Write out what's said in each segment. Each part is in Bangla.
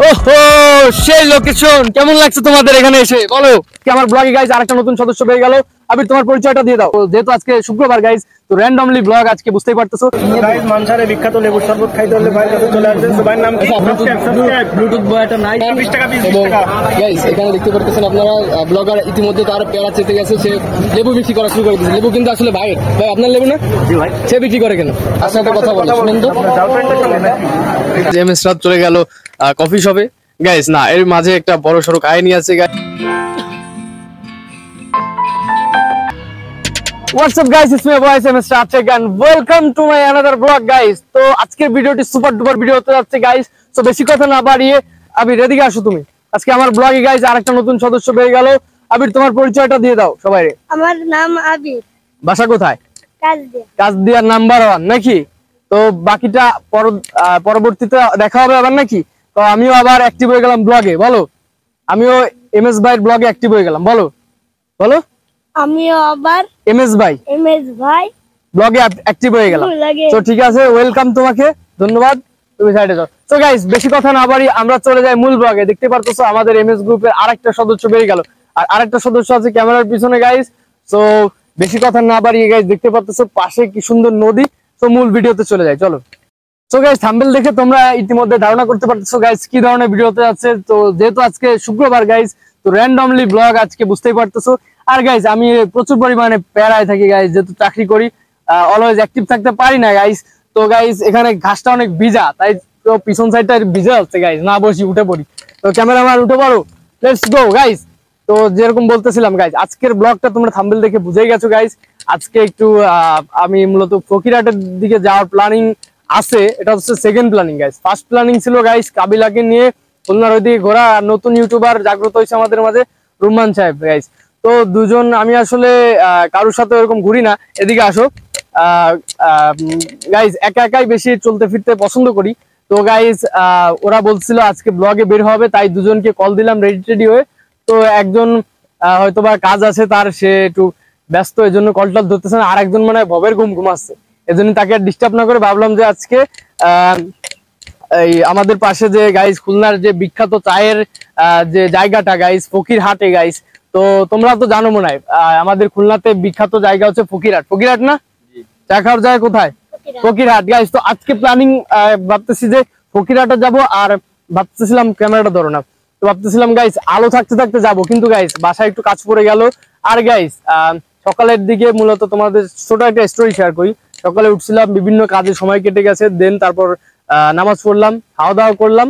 ওহো, সেই লোকেশন কেমন লাগছে তোমাদের এখানে এসে বলো। কি আমার ব্লগে গাইজ আরেকটা নতুন সদস্য পেয়ে গেল। আবির, তোমার পরিচয়টা দিয়ে দাও। যেহেতু আজকে শুক্রবার গাইজ, তো র্যান্ডমলি ব্লগ আজকে বুঝতেই পারতেছো। গাইজ মানসারে বিখ্যাত লেবুর শরবত খাইতে হলে ভাইয়ের কাছে চলে আসবেন। তো ভাইয়ের নাম কি? ব্লুটুথ বয়টা নাই 20 টাকা পিস। গাইজ এখানে দেখতে পারতেছেন আপনারা, ব্লগার ইতিমধ্যে তার পেয়ারা চেতে গেছে, সে লেবু বিক্রি করা শুরু করে দিয়েছে। লেবু কিন্তু আসলে ভাই আপনার লেবু না, সে বিক্রি করে কেন? তার সাথে কথা বলো, শুনেন তো। রাত চলে গেল কফি শপে গাইস। না, এর মাঝে একটা বড় সড়ো কাহিনী আছে guys. What's up guys, it's my voice MS Rachek and welcome to my another vlog guys. তো আজকের ভিডিওটি সুপার ডুপার ভিডিও হতে যাচ্ছে গাইস। তো বেশি কথা না বাড়িয়ে আবির এদিকে আসো তুমি। আজকে আমার ব্লগে গাইস আরেকটা নতুন সদস্য পেয়ে গেল। আবির, তোমার পরিচয়টা দিয়ে দাও সবাইরে। আমার নাম আবির। বাসা কোথায়? কাজদিয়া। কাজদিয়ার নাম্বার 1 নাকি? তো বাকিটা পরবর্তীতে দেখা হবে আবার নাকি? তো আমিও আবার অ্যাক্টিভ হয়ে গেলাম ব্লগে, বলো। আমিও এমএস ভাইয়ের ব্লগে অ্যাক্টিভ হয়ে গেলাম, বলো বলো। আমিও আবার এমএস ভাই ব্লগে অ্যাক্টিভ হয়ে গেলাম। তো ঠিক আছে, ওয়েলকাম তোমাকে, ধন্যবাদ। তুমি সাইডে যাও। তো গাইস বেশি কথা না বাড়ি আমরা চলে যাই মূল ব্লগে। দেখতে পারতেছো আমাদের এমএস গ্রুপের আরেকটা সদস্য বেরিয়ে গেল, আর আরেকটা সদস্য আছে ক্যামেরার পিছনে গাইস। তো বেশি কথা না বাড়িয়ে গাইস দেখতে পারতেছো পাশে কি সুন্দর নদী। তো মূল ভিডিওতে চলে যাই, চলো। সো গাইস থাম্বনেল দেখে তোমরা ইতিমধ্যে ধারণা করতে পারতেছো গাইস কি ধরনের ভিডিও হতে যাচ্ছে। তো যেহেতু আজকে শুক্রবার গাইস, তো র্যান্ডমলি ব্লগ আজকে বুঝতেই পারতেছো। আর গাইস আমি প্রচুর পরিমাণে প্যারায় থাকি গাইস, যেহেতু চাকরি করি, অলওয়েজ অ্যাক্টিভ থাকতে পারি না গাইস। তো গাইস এখানে ঘাসটা অনেক ভিজা, তাই তো পিছন সাইডটা ভিজা হচ্ছে গাইস। না বসি, উঠে পড়ি। তো ক্যামেরাম্যান উঠে পড়ো, লেটস গো গাইস। তো যেরকম বলতেছিলাম গাইস, আজকের ব্লগটা তোমরা থাম্বনেল দেখে বুঝেই গেছো গাইস। আজকে একটু আমি মূলত ফকিরহাটের দিকে যাওয়ার প্ল্যানিং আছে। এটা হচ্ছে second planning guys. First planning ছিল গাইস কাবিলাকে নিয়ে খুলনার ওইদিকে ঘোরা। আর নতুন ইউটিউবার জাগ্রত হয়েছে আমাদের মাঝে, রুম্মান সাহেব গাইস। তো দুজন, আমি আসলে কারোর সাথে এরকম ঘুরি না। এদিকে আসো গাইস, একা একাই বেশি চলতে ফিরতে পছন্দ করি। তো গাইস ওরা বলছিল আজকে ব্লগে বের হবে, তাই দুজনকে কল দিলাম রেডি টেডি হয়ে। তো একজন হয়তোবা কাজ আছে তার, সে একটু ব্যস্ত, এই জন্য কলটা ধরতেছে না। আর একজন মানে ভবের ঘুমাচ্ছে, এজন্য তাকে ডিস্টার্ব না করে ভাবলাম যে আজকে এই আমাদের পাশে যে গাইস খুলনার যে বিখ্যাত চায়ের যে জায়গাটা গাইস, ফকিরহাটে গাইস। তো তোমরা তো জানো মনে হয় আমাদের খুলনাতে বিখ্যাত জায়গা হচ্ছে ফকিরহাট। ফকিরহাট না? চা খাওয়ার জায়গা কোথায়? ফকিরহাট গাইস। তো আজকে প্ল্যানিং ভাবতেছি যে ফকিরহাটে যাব। আর ভাবতেছিলাম ক্যামেরাটা ধরো না, তো ভাবতেছিলাম গাইস আলো থাকতে থাকতে যাব, কিন্তু গাইস বাসায় একটু কাজ পড়ে গেল। আর গাইস সকালের দিকে মূলত তোমাদের ছোট একটা স্টোরি শেয়ার করি। সকালে উঠছিলাম, বিভিন্ন কাজে সময় কেটে গেছে, দেন তারপর নামাজ পড়লাম, খাওয়া দাওয়া করলাম।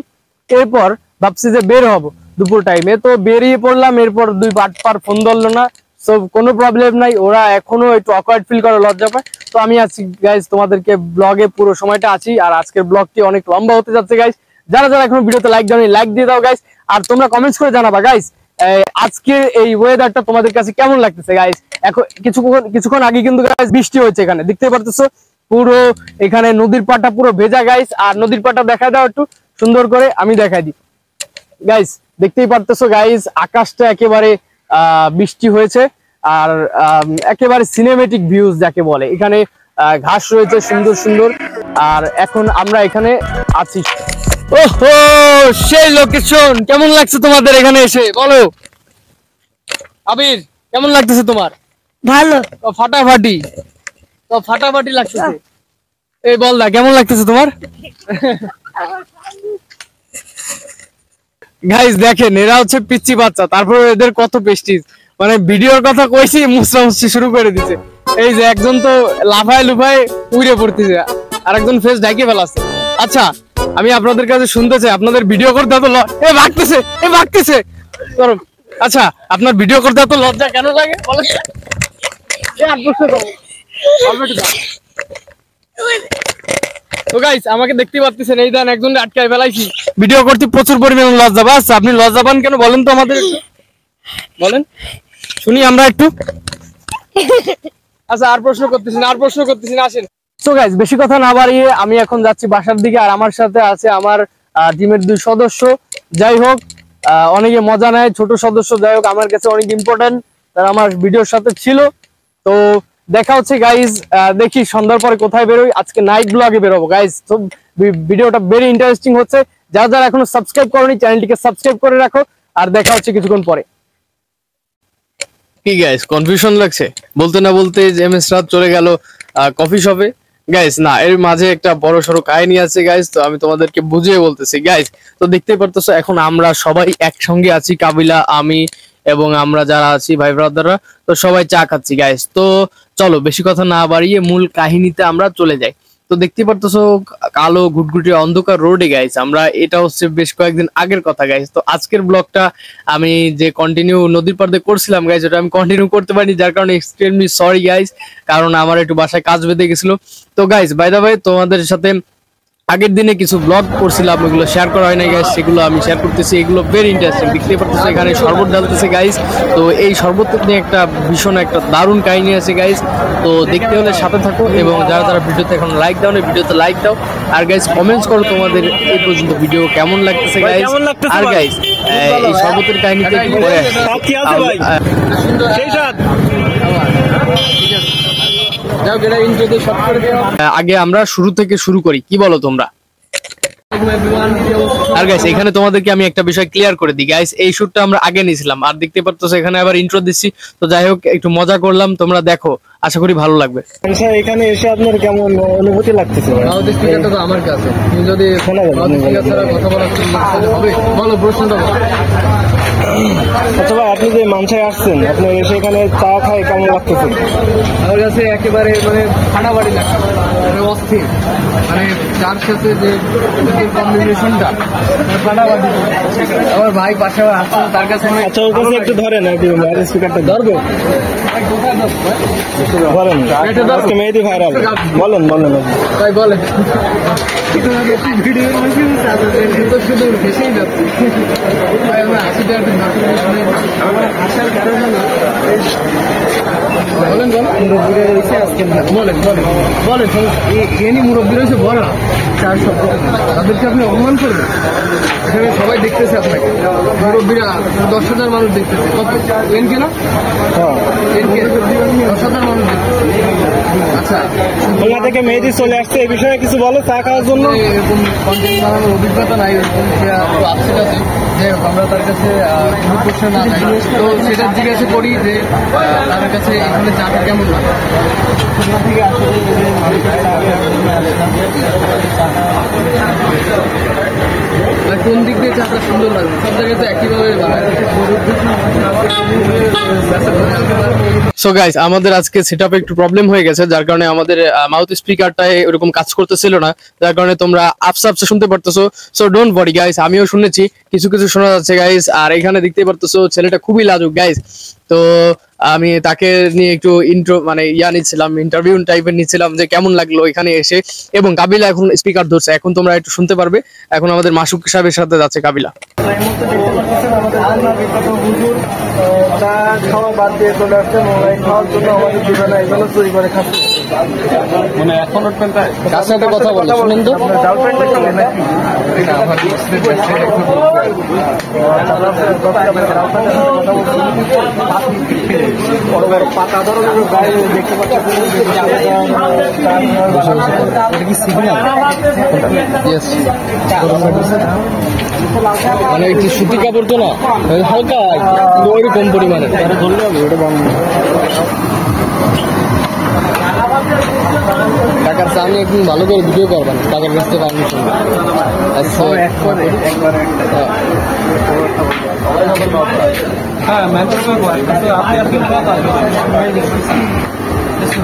এরপর ভাবছি যে বের হব দুপুর টাইমে, তো বেরিয়ে পড়লাম। এরপর দুই বাটপার ফোন ধরলো না। সো কোনো প্রবলেম নাই, ওরা এখনো একটু অকওয়ার্ড ফিল করে, লজ্জা পায়। তো আমি আছি গাইজ তোমাদেরকে ব্লগে পুরো সময়টা আছি। আর আজকের ব্লগটি অনেক লম্বা হতে যাচ্ছে গাইজ। যারা যারা এখন ভিডিওতে লাইক দাও, লাইক দিয়ে দাও গাইজ। আর তোমরা কমেন্টস করে জানাবা গাইজ আজকের এই ওয়েদারটা তোমাদের কাছে কেমন লাগতেছে গাইজ। এখন কিছুক্ষণ আগে কিন্তু গাইজ বৃষ্টি হয়েছে, এখানে দেখতে পারতেছো পুরো এখানে নদীর পাটা পুরো ভেজা গাইজ। আর নদীর পাটা দেখা দাও একটু সুন্দর করে, আমি দেখাই দিই গাইজ। দেখতেই পারতেছো গাইজ আকাশটা একেবারে বৃষ্টি হয়েছে। আর একেবারে সিনেমেটিক ভিউজ যাকে বলে, এখানে ঘাস রয়েছে সুন্দর সুন্দর। আর এখন আমরা এখানে আছি। ওহো, সেই লোকেশন কেমন লাগছে তোমাদের এখানে এসে বলো। আবির, কেমন লাগতেছে তোমার? ভালো। ফাটাফাটি, তো ফাটাফাটি লাগতেছে। এই বল দা, কেমন লাগতেছে তোমার? গাইস দেখেন, এরা হচ্ছে পিচ্চি বাচ্চা, তারপর এদের কত পেস্টিজ। মানে ভিডিওর কথা কইছি, মুসরামুসি শুরু করে দিছে। এই যে একজন তো লাফায় লুফায় উড়ে পড়তেছে, আর একজন ফেস ঢাকে ফেলাচ্ছে। আচ্ছা, আমি আপনাদের কাছে শুনতে চাই, আপনাদের ভিডিও করতে এত ভাগতেছে। আচ্ছা, আপনার ভিডিও করতে এত লজ্জা কেন লাগে বলেন? তো গাইস আমাকে দেখতে পাচ্ছেন, এই দেন একজন আটকায় ফেলাইছি। ভিডিও করতে প্রচুর পরিমাণে লজ্জা পাস। আপনি লজ্জা পান কেন বলেন তো আমাদের, বলেন শুনি আমরা একটু। আচ্ছা, আর প্রশ্ন করতেছি না, আসেন। তো গাইস বেশি কথা না বাড়িয়ে আমি এখন যাচ্ছি বাসার দিকে। আর আমার সাথে আছে আমার টিমের 2 সদস্য। যাই হোক, অনেকে মজা নেয়, ছোট সদস্য। যাই হোক, আমার কাছে অনেক ইম্পর্টেন্ট, তারা আমার ভিডিওর সাথে ছিল। তো দেখা হচ্ছে গাইজ, দেখি সন্ধ্যার পরে কোথায় বেরোই। আজকে নাইট ব্লগে বেরোবো গাইজ। তো ভিডিওটা ভেরি ইন্টারেস্টিং হচ্ছে। যারা যারা এখনো সাবস্ক্রাইব করোনি চ্যানেলটিকে সাবস্ক্রাইব করে রাখো, আর দেখা হচ্ছে কিছুক্ষণ পরে। কি গাইস কনফিউশন লাগছে, বলতে না বলতে এমএস রাত চলে গেল কফি শপে। গাইস না, এর মাঝে একটা বড় সড়ো কাহিনী আছে গাইস, তো আমি তোমাদেরকে বুঝিয়ে বলতেছি গাইস। তো দেখতেই পারতেছো এখন আমরা সবাই একসঙ্গে আছি, কাবিলা, আমি এবং আমরা যারা আছি ভাই ব্রাদাররা, তো সবাই চা খাচ্ছি গাইস। তো চলো বেশি কথা না বাড়িয়ে মূল কাহিনীতে আমরা চলে যাই। তো দেখতে পারতেছো কালো ঘুটঘুটে অন্ধকার রোডে গাইস আমরা, এটা হচ্ছে বেশ কয়েকদিন আগের কথা গাইস। তো আজকের ব্লগটা আমি যে কন্টিনিউ নদীর পাড়ে করছিলাম গাইস, ওটা আমি কন্টিনিউ করতে পারিনি, যার কারণে এক্সট্রিমলি সরি গাইস, কারণ আমার একটু বাসায় কাজ বেঁধে গেছিল। তো গাইস বাই দা ওয়ে তোমাদের সাথে আগের দিনে কিছু ব্লগ করছিলাম, ওগুলো শেয়ার করা হয় নাই গাইস, সেগুলো আমি শেয়ার করতেছি। এগুলো ভেরি ইন্টারেস্টিং, দেখতে পারতেছো এখানে শরবত ঢালতেছে গাইস। তো এই শরবত নিয়ে একটা ভীষণ একটা দারুণ কাহিনী আছে গাইস। তো দেখতে হলে সাথে থাকো, এবং যারা যারা ভিডিওতে এখন লাইক দাও না, ভিডিওতে লাইক দাও, আর গাইস কমেন্টস করো তোমাদের এই পর্যন্ত ভিডিও কেমন লাগতেছে গাইস। আর গাইস এই শরবতের কাহিনীতে একটু পরে আগে আমরা শুরু থেকে শুরু করি, কি বলো তোমরা? আর গাইস এখানে তোমাদেরকে আমি একটা বিষয় ক্লিয়ার করে দিই গাইস, এই শুটটা আমরা আগে নিয়েছিলাম, আর দেখতে পারতেছো এখানে আবার ইন্ট্রো দিচ্ছি। তো যাই হোক একটু মজা করলাম, তোমরা দেখো, আশা করি ভালো লাগবে। এখানে এসে আপনার কেমন অনুভূতি লাগতেছে? আমার কাছে তুমি যদি কথা বলার হবে বলো, প্রশ্নটা বলো। আচ্ছা ভাই, আপনি যে মানসায় আসছেন, আপনি এসে এখানে চা খাই কেমন লাগতেছে? আমার কাছে একেবারে মানে ফাটাফাটি লাগছে, মানে অস্থির, মানে যার সাথে যে কম্বিনেশনটা ফাটাফাটি। আমার ভাই পাশে আসছে, তার কাছে আচ্ছা ওর কাছে একটু ধরেন, স্পিকারটা ধরবো বলেন। আজকে মেহেদি ভাইরাল, বলেন বলেন তাই বলেন। ভিডিও শুধু ভেসেই যাচ্ছে, আসার কারণে বলেন মুরব্বীরা রয়েছে আজকে, বলেন বলেন বলেন, এনি মুরব্বী রয়েছে বড় চার শব্দ, তাদেরকে আপনি অপমান করবেন? এখানে সবাই দেখতেছে আপনাকে, মুরব্বীরা 10,000 মানুষ দেখতেছে, কত এনকে না 10,000 মানুষ দেখতেছে। আচ্ছা খুলনা থেকে মেহেদি চলে আসছে, এই বিষয়ে কিছু বলো চা খাওয়ার জন্য? এরকম কন্টেন্ট বানানোর অভিজ্ঞতা নাই, এরকম আপসেট আছে যে আমরা তার কাছে কোনো প্রশ্ন না যাই, তো সেটা জিজ্ঞাসা করি যে তার কাছে এখানে চাটা কেমন লাগে। খুলনা থেকে আসলে কোন দিক দিয়ে চাটা সুন্দর লাগবে? সব জায়গায় তো একইভাবে বানায়। সো গাইস আমাদের আজকে সেটআপে একটু প্রবলেম হয়ে গেছে, যার কারণে আমাদের মাউথ স্পিকারটায় এরকম কাজ করতেছিল না, যার কারণে তোমরা আপসা আপসা শুনতে পারতেছো। সো ডোন্ট ওয়ারি গাইস, আমিও শুনেছি কিছু কিছু শোনা যাচ্ছে গাইস। আর এখানে দেখতে পারতেছো ছেলেটা খুবই লাজুক গাইস, তো আমি তাকে নিয়ে একটু মানে নিচ্ছিলাম, ইন্টারভিউ টাইপের নিচ্ছিলাম যে কেমন লাগলো এখানে এসে। এবং কাবিলা এখন স্পিকার ধরছে, এখন তোমরা একটু শুনতে পারবে। এখন আমাদের মাসুক সাহেবের সাথে যাচ্ছে কাবিলা। চা খাওয়া বাদ দিয়ে চলে আসছে, মোবাইল খাওয়ার জন্য আমাদের দিবে না, এগুলো চুরি করে খাচ্ছে। মানে এখন কার সাথে কথা বলে শুনেন তো? গার্লফ্রেন্ডের সঙ্গে নাকি? পাতা ধরনের গায়ে দেখতে পাচ্ছি, মানে একটু সুতি কাপড় তো না, হালকা কিন্তু ওই কম পরিমাণে ধরলে হবে, ওটা বন্ধ। টাকার চা আমি একদিন ভালো করে ভিডিও করবেন, টাকার কাছ থেকে পারমিশন।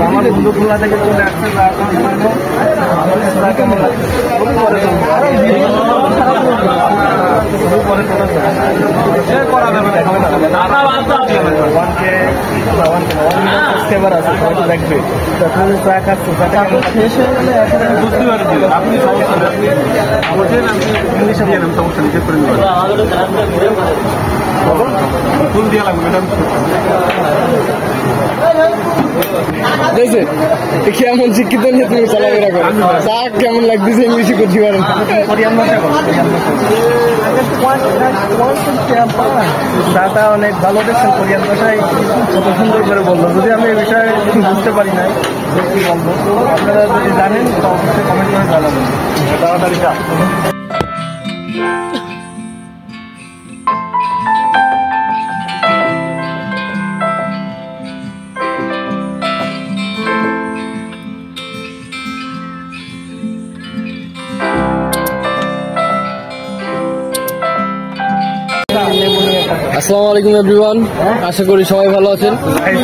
আমার বন্ধু খুলনা থেকে চলে আসছে, কেমন লাগছে? দেখবে চা খাচ্ছে, শেষ হয়ে গেলে বুঝতে পারছি আপনি ইংলিশে দিয়ে নেন, সমস্যা নিচে করে ফুল দিয়ে লাগবে কেমন শিক্ষিত নিয়ে তুমি চলাফেরা করো, চা কেমন লাগতেছে ইংলিশে করতে পারেন? কোরিয়ান ভাষা চাটা অনেক ভালো দেখছেন, কোরিয়ান ভাষায় কত সুন্দর করে বললো। যদি আমি বিষয়ে কিছু বুঝতে পারি নাই, কি বলবো। আপনারা যদি জানেন তো অবশ্যই কমেন্ট করে জানাবেন। তাড়াতাড়ি যা। আসসালামু আলাইকুম এভরিওয়ান, আশা করি সবাই ভালো আছেন।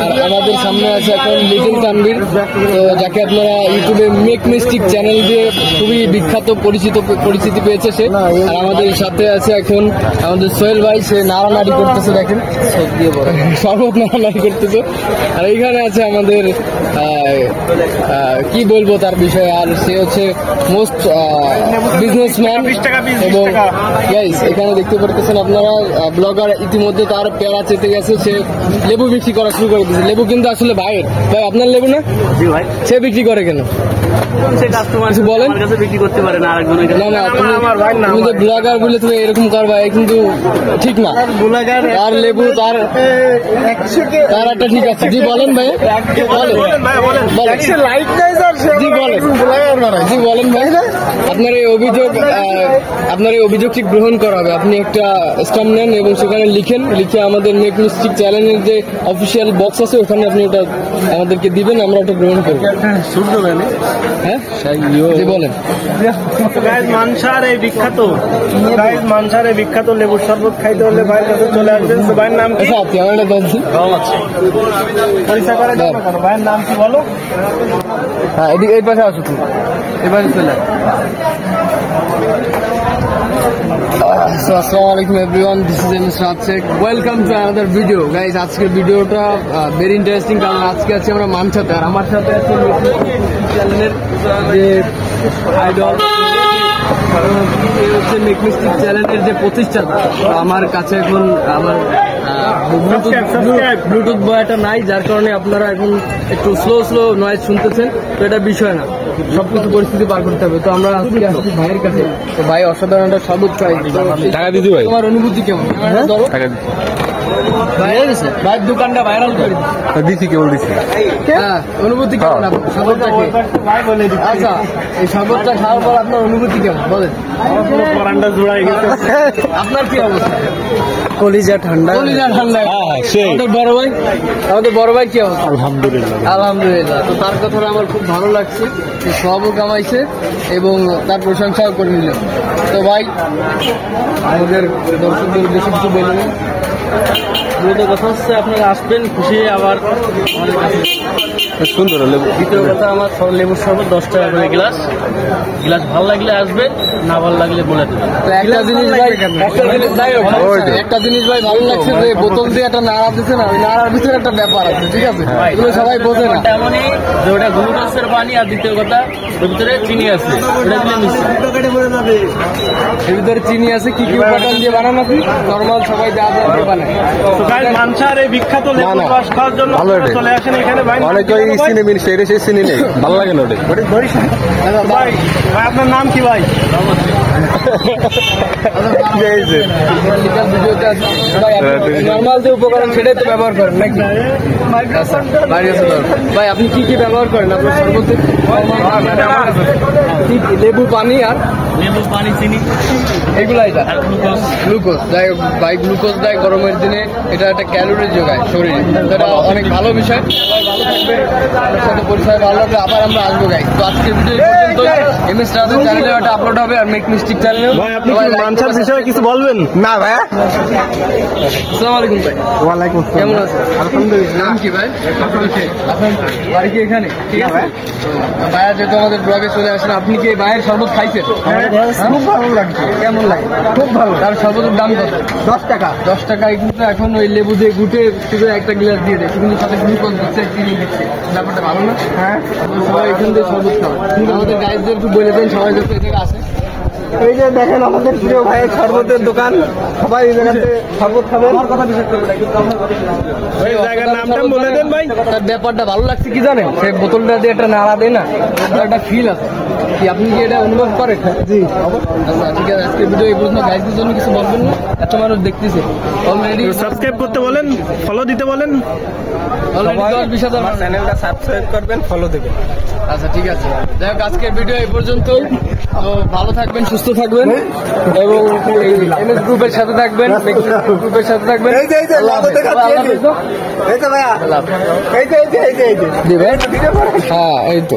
আর আমাদের সামনে আছে এখন লিটল তানভীর, তো যাকে আপনারা ইউটিউবে মেক মিস্টিক চ্যানেল দিয়ে খুবই বিখ্যাত পরিচিতি পেয়েছে সে। আর আমাদের সাথে আছে এখন আমাদের সোহেল ভাই, সে নাড়ানাড়ি করতেছে, দেখেন শরবত নাড়ানাড়ি করতেছে। আর এইখানে আছে আমাদের কি বলবো তার বিষয়ে, আর সে হচ্ছে মোস্ট বিজনেসম্যান। এবং গাইস এখানে দেখতে পারতেছেন আপনারা ব্লগার, ইতিমধ্যে তার পেয়ারা চেতে গেছে, সে লেবু বিক্রি করা শুরু করে দিয়েছে। লেবু কিন্তু আসলে ভাইয়ের, ভাই আপনার লেবু না? জি ভাই। সে বিক্রি করে কেন? সে কাস্টমার কিছু বলেন। আমার কাছে বিক্রি করতে পারে না, আরেকজনের কাছে। না না, তুমি যে ব্লগার বলে তুমি এরকম করবা, কিন্তু ঠিক না। তার লেবু তার একটা ঠিক আছে। জি বলেন ভাই, জি বলেন ভাই। আপনার এই অভিযোগ ঠিক গ্রহণ করা হবে। আপনি একটা স্ট্যাম্প নেন এবং সেখানে লিখে আমাদের মেক মিস্টিক চ্যানেলের যে অফিসিয়াল বক্স আছে ওখানে আপনি ওটা আমাদেরকে দিবেন, আমরা ওটা গ্রহণ করবো। হ্যাঁ জি বলেন। মানসার এই বিখ্যাত লেবুর শরবত খাইতে হলে ভাইয়ের কাছে চলে আসবেন। তো ভাইয়ের নাম কি? পরিচয় করে দাও না কেন? ভাইয়ের নাম কি বলো? হ্যাঁ এদিকে, এই পাশে আসো, তুমি এই পাশে চলে। আসসালামু আলাইকুম everyone, this is MS Raj Sheikh. Welcome to another video guys. আজকের ভিডিওটা ভেরি ইন্টারেস্টিং, কারণ আজকে আছি আমরা মানসাতে, আর আমার সাথে আছে চ্যানেলের যে আইডল, হচ্ছে মেক মিস্টিক চ্যানেলের যে প্রতিষ্ঠাতা। আমার কাছে এখন আমার ব্লুটুথ বয়াটা নাই, যার কারণে আপনারা এখন একটু স্লো নয়েজ শুনতেছেন। তো এটা বিষয় না, সবকিছু পরিস্থিতি পার করতে হবে। তো আমরা আজকে আসছি ভাইয়ের কাছে। তো ভাই অসাধারণ একটা সবুজ চাই। টাকা দিদি ভাই, তোমার অনুভূতি কেমন? ভাইয়ের দোকানটা ভাইরাল করে দিচ্ছি, কেবল দিচ্ছি। হ্যাঁ, অনুভূতি কেমন শরবতটা খেয়ে? আচ্ছা, এই শরবতটা খাওয়ার পর আপনার অনুভূতি কেমন বলেন? আপনার কি অবস্থা? কলিজা ঠান্ডা। আমাদের বড় ভাই কি অবস্থা? আলহামদুলিল্লাহ। তো তার কথাটা আমার খুব ভালো লাগছে, সবও কামাইছে এবং তার প্রশংসাও করে নিল। তো ভাই আমাদের দর্শকদের বেশি কিছু বলবেন? মূলত কথা হচ্ছে আপনারা আসবেন খুশি, আবার আমাদের কাছে সুন্দর লেবু। দ্বিতীয় কথা, আমার লেবুর শরবত 10 টাকা করে গ্লাস। ভালো লাগলে আসবেন, না ভালো লাগলে বলে দেবেন। তো একটা জিনিস ভাই ভালো লাগছে যে বোতল দিয়ে একটা নাড়া দিচ্ছে না, ওই নাড়ার ভিতরে একটা ব্যাপার আছে, ঠিক আছে? এগুলো সবাই বোঝে না। এমনই যে ওটা গ্লুকোজের পানি, আর দ্বিতীয় কথা ওর ভিতরে চিনি আছে, ওটা দিলে মিশছে। এর ভিতরে চিনি আছে, কি উপাদান দিয়ে বানানো? আপনি নর্মাল সবাই যা দিয়ে বানায়। মানসার এই বিখ্যাত লেবুর রস খাওয়ার জন্য চলে আসেন এখানে। ভাই ভালো লাগে না ভাই, আপনার নাম কি ভাই? নর্মাল যে উপকরণ সেটাই তো ব্যবহার করেন নাকি? ভাই আপনি কি কি ব্যবহার করেন আপনার শরবতে? লেবু পানি আর লেবু পানি, চিনি, এগুলাই গ্লুকোজ দেয় ভাই। গ্লুকোজ দেয় গরমের দিনে, এটা একটা ক্যালোরি যোগায় শরীরে, এটা অনেক ভালো বিষয়। ভালো থাকবে, আপনার সাথে পরিচয় ভালো হবে, আবার আমরা আসবো গাই। তো আজকের ভিডিও পর্যন্ত। এমএস রাজের চ্যানেলে একটা আপলোড হবে, আর মেক মিস্টিক চ্যানেলেও। ভাই আপনি কি মানসার বিষয়ে কিছু বলবেন? না ভাইয়া। আসসালামু আলাইকুম ভাই। ওয়ালাইকুম আসসালাম। কেমন আছেন? আলহামদুলিল্লাহ। নাম কি ভাই? আপনার বাড়ি কি এখানে? ঠিক আছে ভাইয়া, যেহেতু আমাদের ব্লগে চলে আসেন, আপনি কি ভাইয়ের শরবত খাইছেন? খুব ভালো লাগছে। কেমন লাগে? খুব ভালো। তার শরবতের দাম কত? 10 টাকা। 10 টাকায় কিন্তু এখন ওই লেবু দিয়ে গুটে শুধু একটা গ্লাস দিয়ে দেয়, কিন্তু সাথে গ্লুকোজ দিচ্ছে, চিনি দিচ্ছে। ব্যাপারটা ভালো না? হ্যাঁ, সবাই এখান থেকে শরবত খাওয়া। আমাদের গাইডদের একটু বলে দেন সবাই যাতে এখানে আসে। এই যে দেখেন আমাদের প্রিয় ভাইয়ের শরবতের দোকান, সবাই এই জায়গাতে শরবত খাবেন। এই জায়গার নামটা বলে দেন ভাই। তার ব্যাপারটা ভালো লাগছে কি জানেন, সে বোতলটা দিয়ে একটা নাড়া দেয় না, একটা ফিল আছে কি, আপনি কি এটা অনুভব করেন? জি আচ্ছা ঠিক আছে, আজকে ভিডিও এই পর্যন্ত। গাইজদের জন্য কিছু বলবেন না? এত মানুষ দেখতেছে অলরেডি, সাবস্ক্রাইব করতে বলেন, ফলো দিতে বলেন, অলরেডি 10-20,000 মানুষ। চ্যানেলটা সাবস্ক্রাইব করবেন, ফলো দেবেন। আচ্ছা ঠিক আছে, যাই হোক আজকের ভিডিও এই পর্যন্তই। তো ভালো থাকবেন, সুস্থ থাকবেন এবং এমএস গ্রুপের সাথে থাকবেন, গ্রুপের সাথে থাকবেন। এই যে আল্লাহ হাফেজ। এই তো ভাইয়া, আল্লাহ হাফেজ। এই যে দিবেন? হ্যাঁ এই তো।